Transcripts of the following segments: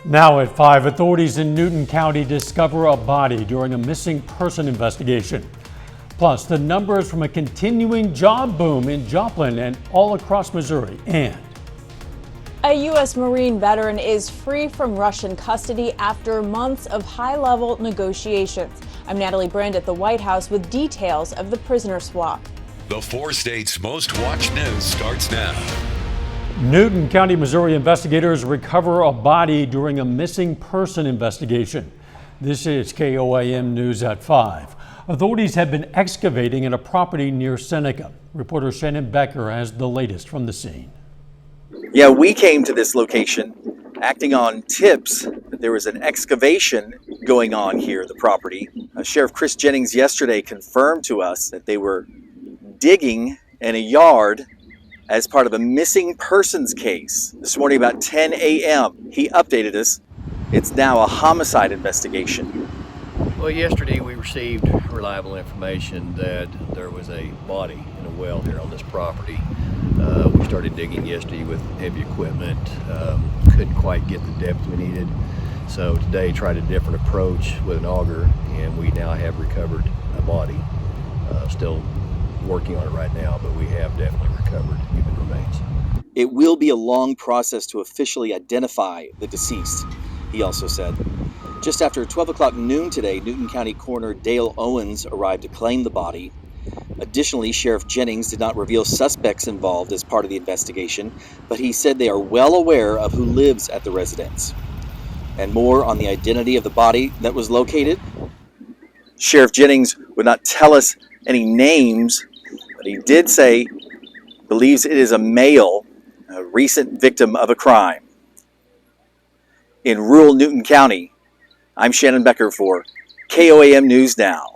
Now at 5, authorities in Newton County discover a body during a missing person investigation. Plus, the numbers from a continuing job boom in Joplin and all across Missouri. And a U.S. Marine veteran is free from Russian custody after months of high-level negotiations. I'm Natalie Brand at the White House with details of the prisoner swap. The 4 states' most watched news starts now. Newton County, Missouri investigators recover a body during a missing person investigation. This is KOAM News at 5. Authorities have been excavating in a property near Seneca. Reporter Shannon Becker has the latest from the scene. Yeah, we came to this location acting on tips that there was an excavation going on here at the property. Sheriff Chris Jennings yesterday confirmed to us that they were digging in a yard as part of a missing persons case. This morning about 10 a.m., he updated us. It's now a homicide investigation. Well, yesterday we received reliable information that there was a body in a well here on this property. We started digging yesterday with heavy equipment, couldn't quite get the depth we needed. So today tried a different approach with an auger, and we now have recovered a body. Still working on it right now, but we have definitely recovered human remains. It will be a long process to officially identify the deceased, he also said. Just after 12 o'clock noon today, Newton County Coroner Dale Owens arrived to claim the body. Additionally, Sheriff Jennings did not reveal suspects involved as part of the investigation, but he said they are well aware of who lives at the residence. And more on the identity of the body that was located. Sheriff Jennings would not tell us any names, but he did say believes it is a male, a recent victim of a crime. In rural Newton County, I'm Shannon Becker for KOAM News Now.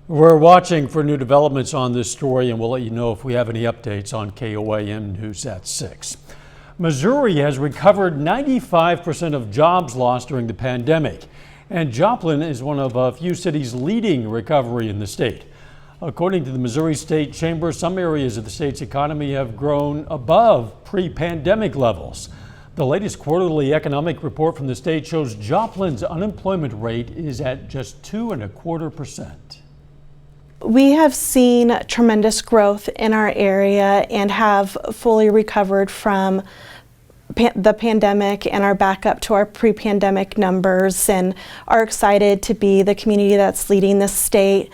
We're watching for new developments on this story, and we'll let you know if we have any updates on KOAM News at 6. Missouri has recovered 95% of jobs lost during the pandemic, and Joplin is one of a few cities leading recovery in the state. According to the Missouri State Chamber, some areas of the state's economy have grown above pre-pandemic levels. The latest quarterly economic report from the state shows Joplin's unemployment rate is at just 2.25%. We have seen tremendous growth in our area and have fully recovered from the pandemic and are back up to our pre-pandemic numbers and are excited to be the community that's leading the state.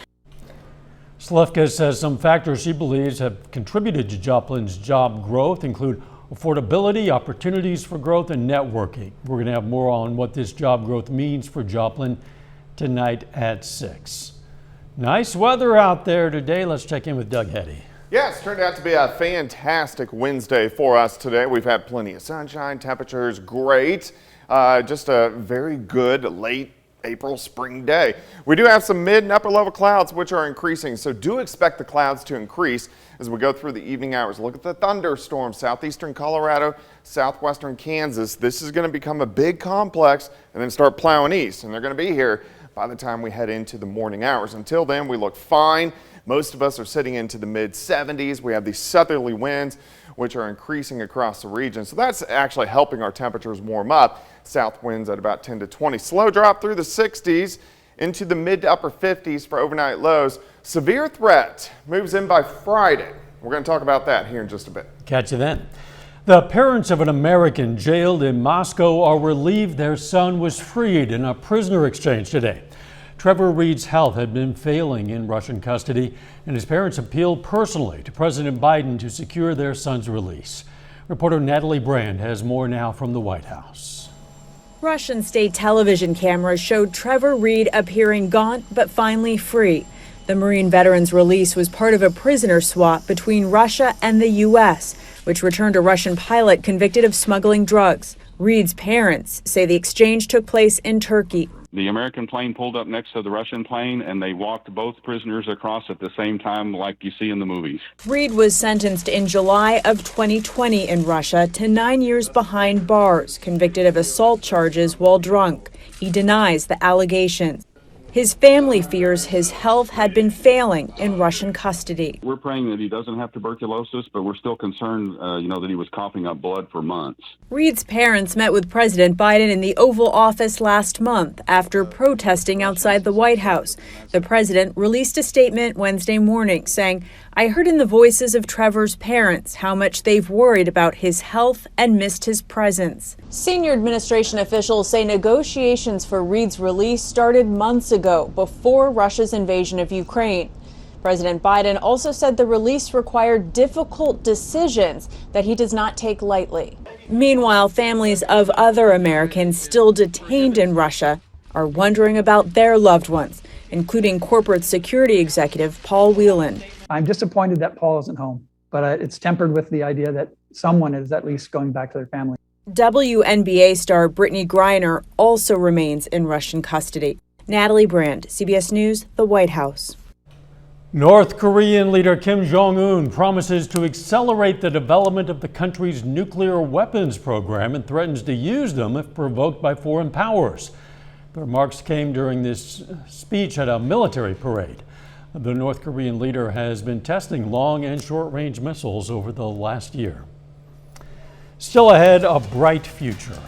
Slefka says some factors she believes have contributed to Joplin's job growth include affordability, opportunities for growth, and networking. We're going to have more on what this job growth means for Joplin tonight at 6. Nice weather out there today. Let's check in with Doug Heddy. Yes, turned out to be a fantastic Wednesday for us today. We've had plenty of sunshine, temperatures great. Just a very good late April spring day. We do have some mid and upper level clouds which are increasing, so do expect the clouds to increase as we go through the evening hours. Look at the thunderstorms, southeastern Colorado, southwestern Kansas. This is going to become a big complex and then start plowing east, and they're going to be here by the time we head into the morning hours. Until then, we look fine. Most of us are sitting into the mid 70s. We have these southerly winds which are increasing across the region, so that's actually helping our temperatures warm up. South winds at about 10 to 20. Slow drop through the 60s into the mid to upper 50s for overnight lows. Severe threat moves in by Friday. We're going to talk about that here in just a bit. Catch you then. The parents of an American jailed in Moscow are relieved their son was freed in a prisoner exchange today. Trevor Reed's health had been failing in Russian custody, and his parents appealed personally to President Biden to secure their son's release. Reporter Natalie Brand has more now from the White House. Russian state television cameras showed Trevor Reed appearing gaunt but finally free. The Marine veteran's release was part of a prisoner swap between Russia and the U.S., which returned a Russian pilot convicted of smuggling drugs. Reed's parents say the exchange took place in Turkey. The American plane pulled up next to the Russian plane, and they walked both prisoners across at the same time like you see in the movies. Reed was sentenced in July of 2020 in Russia to 9 years behind bars, convicted of assault charges while drunk. He denies the allegations. His family fears his health had been failing in Russian custody. We're praying that he doesn't have tuberculosis, but we're still concerned, that he was coughing up blood for months. Reed's parents met with President Biden in the Oval Office last month after protesting outside the White House. The president released a statement Wednesday morning saying, "I heard in the voices of Trevor's parents how much they've worried about his health and missed his presence." Senior administration officials say negotiations for Reed's release started months ago, before Russia's invasion of Ukraine. President Biden also said the release required difficult decisions that he does not take lightly. Meanwhile, families of other Americans still detained in Russia are wondering about their loved ones, including corporate security executive Paul Whelan. I'm disappointed that Paul isn't home, but it's tempered with the idea that someone is at least going back to their family. WNBA star Brittany Griner also remains in Russian custody. Natalie Brand, CBS News, the White House. North Korean leader Kim Jong-Un promises to accelerate the development of the country's nuclear weapons program and threatens to use them if provoked by foreign powers. The remarks came during this speech at a military parade. The North Korean leader has been testing long and short-range missiles over the last year. Still ahead, a bright future.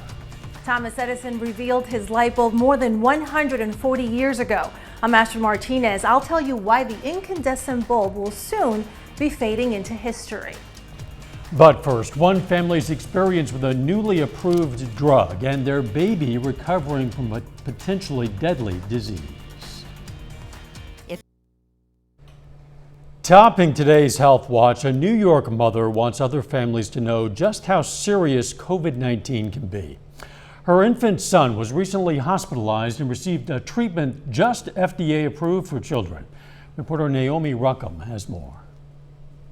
Thomas Edison revealed his light bulb more than 140 years ago. I'm Ashley Martinez. I'll tell you why the incandescent bulb will soon be fading into history. But first, one family's experience with a newly approved drug and their baby recovering from a potentially deadly disease. Topping today's Health Watch, a New York mother wants other families to know just how serious COVID-19 can be. Her infant son was recently hospitalized and received a treatment just FDA approved for children. Reporter Naomi Ruckham has more.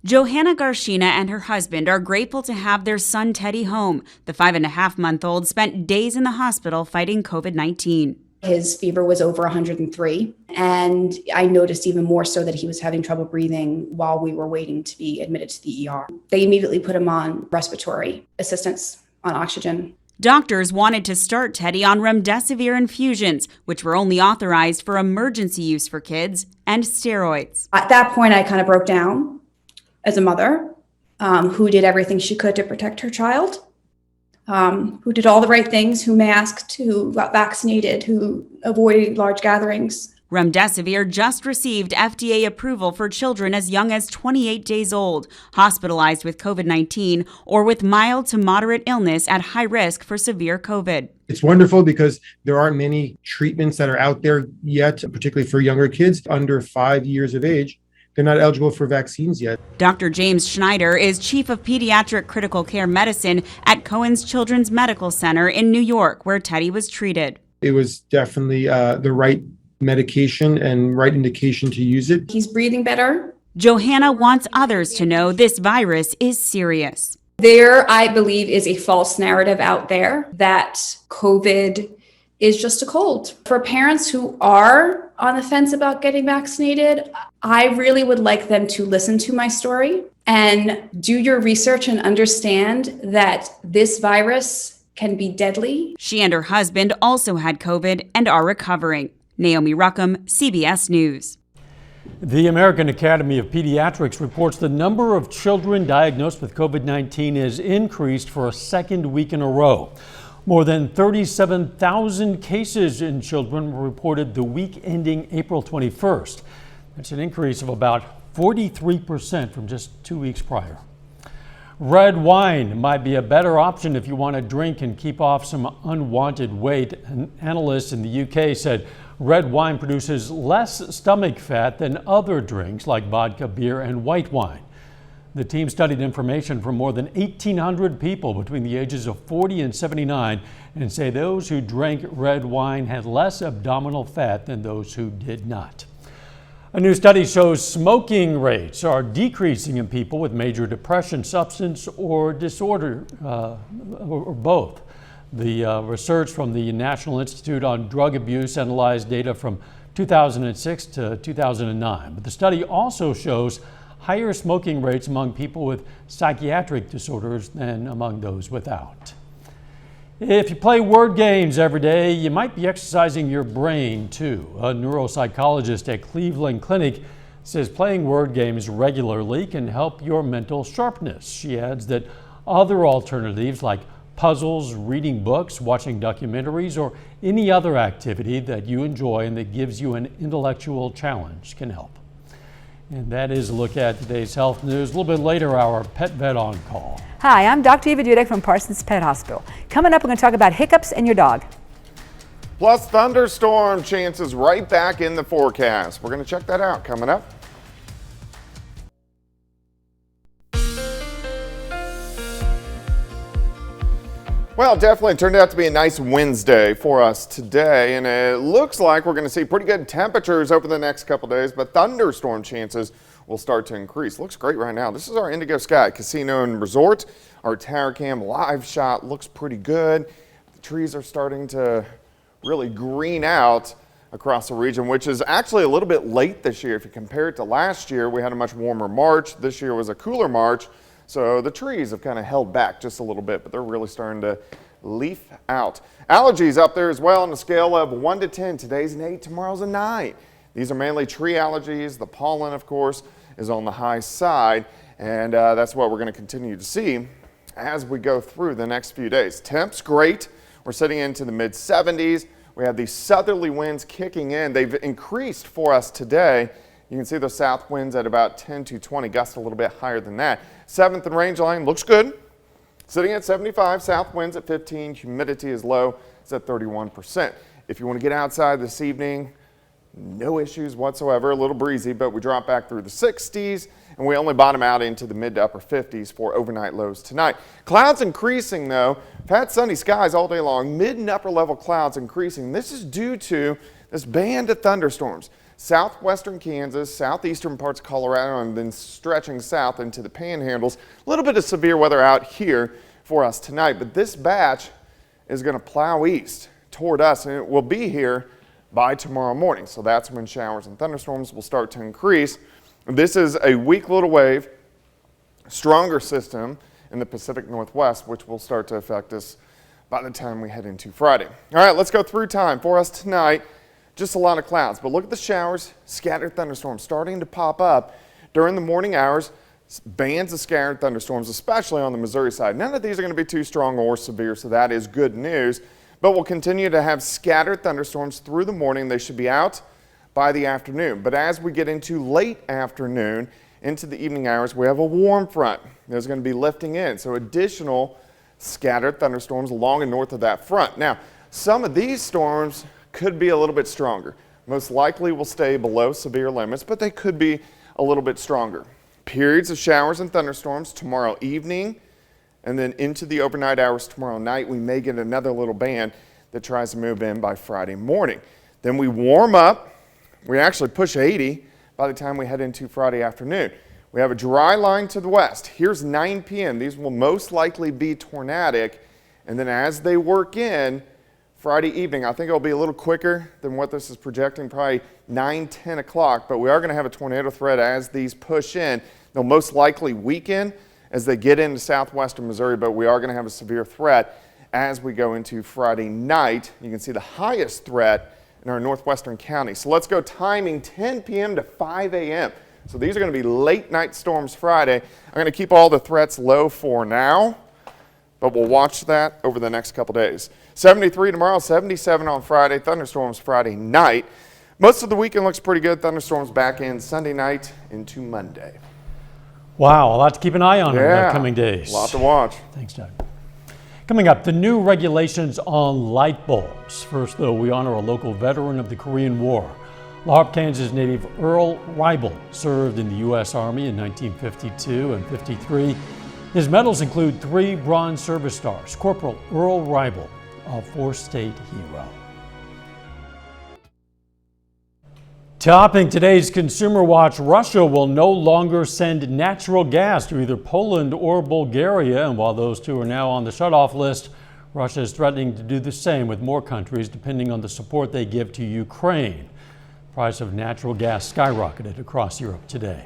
Johanna Garshina and her husband are grateful to have their son Teddy home. The 5.5-month-old spent days in the hospital fighting COVID-19. His fever was over 103, and I noticed even more so that he was having trouble breathing while we were waiting to be admitted to the ER. They immediately put him on respiratory assistance, on oxygen. Doctors wanted to start Teddy on remdesivir infusions, which were only authorized for emergency use for kids, and steroids. At that point, I kind of broke down as a mother who did everything she could to protect her child, who did all the right things, who masked, who got vaccinated, who avoided large gatherings. Remdesivir just received FDA approval for children as young as 28 days old, hospitalized with COVID-19 or with mild to moderate illness at high risk for severe COVID. It's wonderful because there aren't many treatments that are out there yet, particularly for younger kids under 5 years of age. They're not eligible for vaccines yet. Dr. James Schneider is chief of pediatric critical care medicine at Cohen's Children's Medical Center in New York, where Teddy was treated. It was definitely the right medication and right indication to use it. He's breathing better. Johanna wants others to know this virus is serious. There, I believe, is a false narrative out there that COVID is just a cold. For parents who are on the fence about getting vaccinated, I really would like them to listen to my story and do your research and understand that this virus can be deadly. She and her husband also had COVID and are recovering. Naomi Ruckham, CBS News. The American Academy of Pediatrics reports the number of children diagnosed with COVID-19 has increased for a second week in a row. More than 37,000 cases in children were reported the week ending April 21st. That's an increase of about 43% from just 2 weeks prior. Red wine might be a better option if you want to drink and keep off some unwanted weight. An analyst in the UK said red wine produces less stomach fat than other drinks like vodka, beer, and white wine. The team studied information from more than 1,800 people between the ages of 40 and 79 and say those who drank red wine had less abdominal fat than those who did not. A new study shows smoking rates are decreasing in people with major depression, substance or disorder, or both. The research from the National Institute on Drug Abuse analyzed data from 2006 to 2009. But the study also shows higher smoking rates among people with psychiatric disorders than among those without. If you play word games every day, you might be exercising your brain too. A neuropsychologist at Cleveland Clinic says playing word games regularly can help your mental sharpness. She adds that other alternatives like puzzles, reading books, watching documentaries, or any other activity that you enjoy and that gives you an intellectual challenge can help. And that is a look at today's health news. A little bit later, our pet vet on call. Hi, I'm Dr. Eva Dudek from Parsons Pet Hospital. Coming up, we're going to talk about hiccups in your dog. Plus thunderstorm chances right back in the forecast. We're going to check that out coming up. Well, definitely turned out to be a nice Wednesday for us today, and it looks like we're going to see pretty good temperatures over the next couple days, but thunderstorm chances will start to increase. Looks great right now. This is our Indigo Sky Casino and Resort. Our Tower Cam live shot looks pretty good. The trees are starting to really green out across the region, which is actually a little bit late this year. If you compare it to last year, we had a much warmer March. This year was a cooler March. So the trees have kind of held back just a little bit, but they're really starting to leaf out. Allergies up there as well on a scale of 1 to 10. Today's an 8, tomorrow's a 9. These are mainly tree allergies. The pollen, of course, is on the high side, and that's what we're going to continue to see as we go through the next few days. Temps, great. We're sitting into the mid-70s. We have these southerly winds kicking in. They've increased for us today. You can see those south winds at about 10 to 20, gusts a little bit higher than that. 7th and range line looks good. Sitting at 75, south winds at 15, humidity is low, it's at 31%. If you want to get outside this evening, no issues whatsoever, a little breezy, but we drop back through the 60s, and we only bottom out into the mid to upper 50s for overnight lows tonight. Clouds increasing though. We've had sunny skies all day long, mid and upper level clouds increasing. This is due to this band of thunderstorms. Southwestern Kansas, southeastern parts of Colorado, and then stretching south into the panhandles. A little bit of severe weather out here for us tonight, but this batch is going to plow east toward us, and it will be here by tomorrow morning. So that's when showers and thunderstorms will start to increase. This is a weak little wave, stronger system in the Pacific Northwest, which will start to affect us by the time we head into Friday. All right, let's go through time for us tonight. Just a lot of clouds, but look at the showers, scattered thunderstorms starting to pop up during the morning hours. Bands of scattered thunderstorms, especially on the Missouri side. None of these are going to be too strong or severe, so that is good news. But we'll continue to have scattered thunderstorms through the morning. They should be out by the afternoon. But as we get into late afternoon, into the evening hours, we have a warm front that's going to be lifting in. So additional scattered thunderstorms along and north of that front. Now, some of these storms could be a little bit stronger. Most likely will stay below severe limits, but they could be a little bit stronger. Periods of showers and thunderstorms tomorrow evening, and then into the overnight hours tomorrow night. We may get another little band that tries to move in by Friday morning. Then we warm up. We actually push 80 by the time we head into Friday afternoon. We have a dry line to the west. Here's 9 p.m. These will most likely be tornadic, and then as they work in, Friday evening, I think it'll be a little quicker than what this is projecting, probably 9, 10 o'clock, but we are going to have a tornado threat as these push in. They'll most likely weaken as they get into southwestern Missouri, but we are going to have a severe threat as we go into Friday night. You can see the highest threat in our northwestern county. So let's go timing 10 p.m. to 5 a.m. So these are going to be late night storms Friday. I'm going to keep all the threats low for now, but we'll watch that over the next couple days. 73 tomorrow, 77 on Friday, thunderstorms Friday night. Most of the weekend looks pretty good. Thunderstorms back in Sunday night into Monday. Wow, a lot to keep an eye on in the coming days. A lot to watch. Thanks, Doug. Coming up, the new regulations on light bulbs. First, though, we honor a local veteran of the Korean War. La Harpe, Kansas native Earl Reibel served in the U.S. Army in 1952 and 53. His medals include 3 Bronze Service Stars. Corporal Earl Reibel, a 4-state hero. Topping today's Consumer Watch, Russia will no longer send natural gas to either Poland or Bulgaria. And while those two are now on the shutoff list, Russia is threatening to do the same with more countries depending on the support they give to Ukraine. The price of natural gas skyrocketed across Europe today.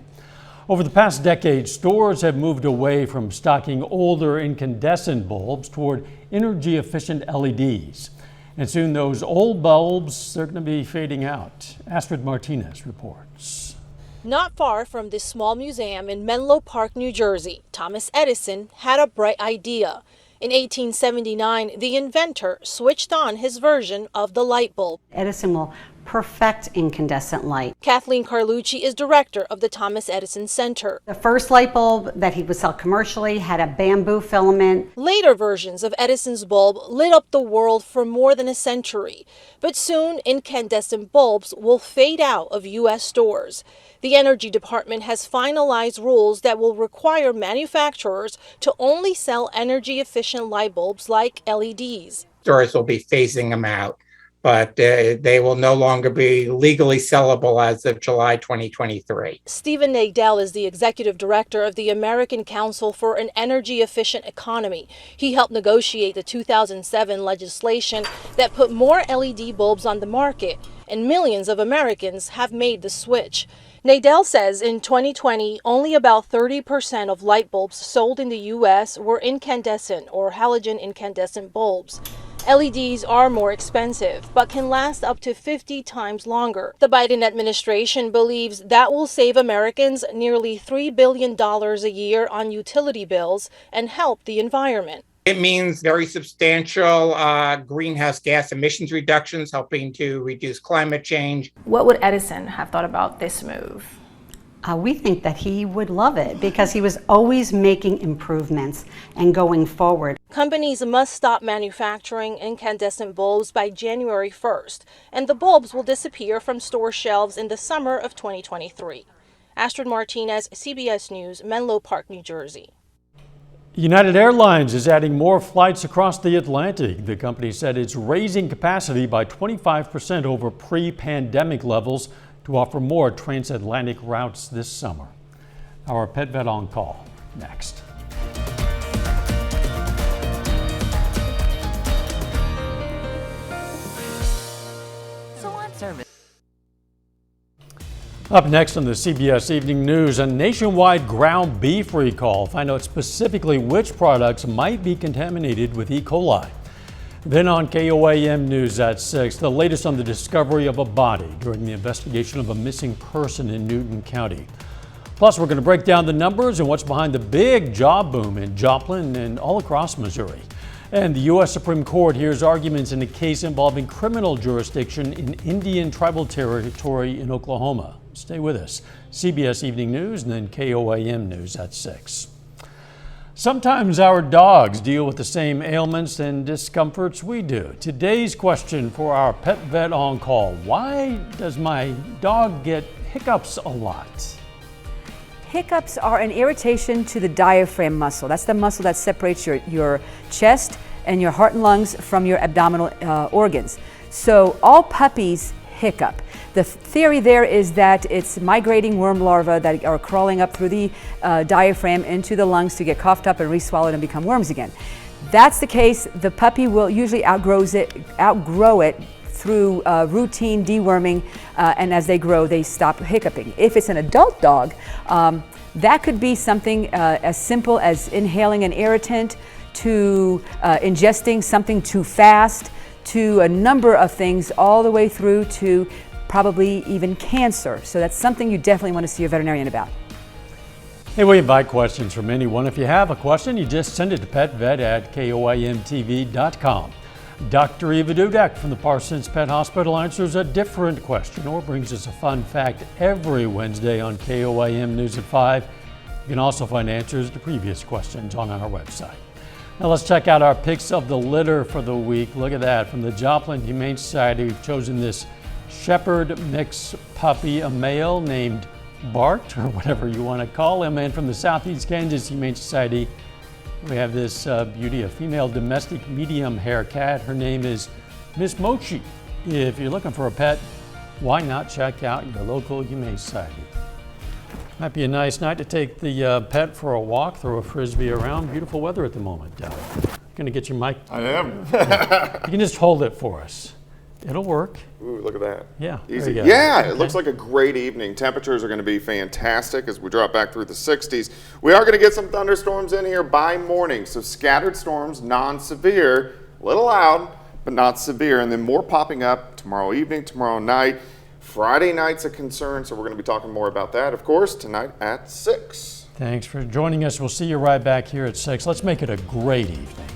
Over the past decade, stores have moved away from stocking older incandescent bulbs toward energy-efficient LEDs. And soon those old bulbs are going to be fading out. Astrid Martinez reports. Not far from this small museum in Menlo Park, New Jersey, Thomas Edison had a bright idea. In 1879, the inventor switched on his version of the light bulb. Edison will perfect incandescent light. Kathleen Carlucci is director of the Thomas Edison Center. The first light bulb that he would sell commercially had a bamboo filament. Later versions of Edison's bulb lit up the world for more than a century. But soon, incandescent bulbs will fade out of U.S. stores. The Energy Department has finalized rules that will require manufacturers to only sell energy-efficient light bulbs like LEDs. Stores will be phasing them out, but they will no longer be legally sellable as of July 2023. Stephen Nadell is the executive director of the American Council for an Energy-Efficient Economy. He helped negotiate the 2007 legislation that put more LED bulbs on the market, and millions of Americans have made the switch. Nadell says in 2020, only about 30% of light bulbs sold in the U.S. were incandescent or halogen incandescent bulbs. LEDs are more expensive, but can last up to 50 times longer. The Biden administration believes that will save Americans nearly $3 billion a year on utility bills and help the environment. It means very substantial greenhouse gas emissions reductions, helping to reduce climate change. What would Edison have thought about this move? We think that he would love it because he was always making improvements and going forward. Companies must stop manufacturing incandescent bulbs by January 1st, and the bulbs will disappear from store shelves in the summer of 2023. Astrid Martinez, CBS News, Menlo Park, New Jersey. United Airlines is adding more flights across the Atlantic. The company said it's raising capacity by 25% over pre-pandemic levels to offer more transatlantic routes this summer. Our Pet Vet on Call next. Up next on the CBS Evening News, a nationwide ground beef recall. Find out specifically which products might be contaminated with E. coli. Then on KOAM News at 6, the latest on the discovery of a body during the investigation of a missing person in Newton County. Plus, we're going to break down the numbers and what's behind the big job boom in Joplin and all across Missouri. And the U.S. Supreme Court hears arguments in a case involving criminal jurisdiction in Indian tribal territory in Oklahoma. Stay with us. CBS Evening News and then KOAM News at 6. Sometimes our dogs deal with the same ailments and discomforts we do. Today's question for our Pet Vet on Call: why does my dog get hiccups a lot? Hiccups are an irritation to the diaphragm muscle. That's the muscle that separates your chest and your heart and lungs from your abdominal organs. So all puppies hiccup. The theory there is that it's migrating worm larvae that are crawling up through the diaphragm into the lungs to get coughed up and re-swallowed and become worms again. That's the case. The puppy will usually outgrow it through routine deworming, and as they grow, they stop hiccuping. If it's an adult dog, that could be something as simple as inhaling an irritant, to ingesting something too fast, to a number of things, all the way through to probably even cancer. So that's something you definitely want to see a veterinarian about. Hey, we invite questions from anyone. If you have a question, you just send it to petvet@koamtv.com. Dr. Eva Dudek from the Parsons Pet Hospital answers a different question or brings us a fun fact every Wednesday on KOAM News at 5. You can also find answers to previous questions on our website. Now let's check out our picks of the litter for the week. Look at that. From the Joplin Humane Society, we've chosen this Shepherd mix puppy, a male named Bart, or whatever you want to call him. And from the Southeast Kansas Humane Society, we have this beauty, a female domestic medium hair cat. Her name is Miss Mochi. If you're looking for a pet, why not check out your local Humane Society? Might be a nice night to take the pet for a walk, throw a frisbee around. Beautiful weather at the moment. Going to get your mic? I am. You can just hold it for us. It'll work. Ooh, look at that. Yeah. Easy. There you go. Yeah, Okay. it looks like a great evening. Temperatures are going to be fantastic as we drop back through the 60s. We are going to get some thunderstorms in here by morning. So scattered storms, non-severe, a little loud, but not severe. And then more popping up tomorrow evening, tomorrow night. Friday night's a concern, so we're going to be talking more about that, of course, tonight at 6. Thanks for joining us. We'll see you right back here at 6. Let's make it a great evening.